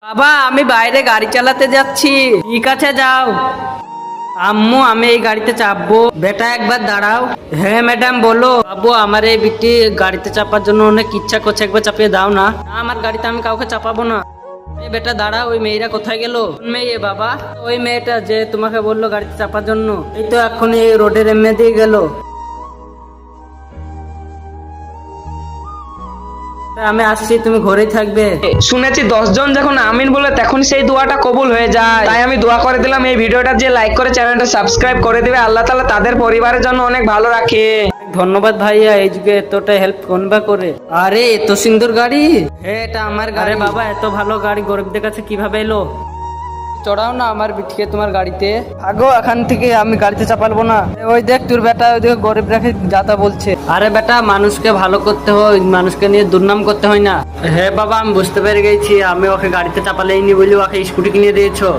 বাবা আমি বাইরে গাড়ি চালাতে যাচ্ছি। ঠিক আছে যাও। আম্মু আমি এই গাড়িতে চাপবো। বেটা একবার দাঁড়াও। হ্যাঁ ম্যাডাম বলো। বাবু আমার এই বিটি গাড়িতে চাপার জন্য অনেক ইচ্ছা করছে, একবার চাপিয়ে দাও না। না, আমার গাড়িতে আমি কাউকে চাপাবো না। এই বেটা দাঁড়াও, ওই মেয়েরা কোথায় গেল? কোন মেয়ে বাবা? ওই মেয়েটা যে তোমাকে বললো গাড়িতে চাপার জন্য, এই তো এখন এই রোডের এমনি দিয়ে গেল। আমি আসছি, তুমি ঘরেই থাকবে। শুনেছি 10 জন যখন আমিন বলে তখন সেই দোয়াটা কবুল হয়ে যায়, তাই আমি দোয়া করে দিলাম এই ভিডিওটা যে লাইক করে চ্যানেলটা সাবস্ক্রাইব করে দিবে, আল্লাহ তাআলা তাদের পরিবারের জন্য অনেক ভালো রাখে। ধন্যবাদ ভাইয়া, এই যুগে এতটা হেল্প কোন বা করে। আরে এত সুন্দর গাড়ি। হ্যাঁ এটা আমার গাড়ি। বাবা এত ভালো গাড়ি গরিবদের কাছে কিভাবে এলো? চড়াও না আমার বিটিকে তোমার গাড়িতে। আগো এখান থেকে, আমি গাড়িতে চাপালবো না। ওই দেখ তোর বেটা ওইদিকে গরিব রেখে যাতা বলছে। আরে বেটা মানুষকে ভালো করতে হয়, মানুষকে নিয়ে দুর্নাম করতে হয় না। হ্যাঁ বাবা আমি বুঝতে পেরে গেছি, আমি ওকে গাড়িতে চাপালেইনি বলে ওকে স্কুটি কিনে দিয়েছো।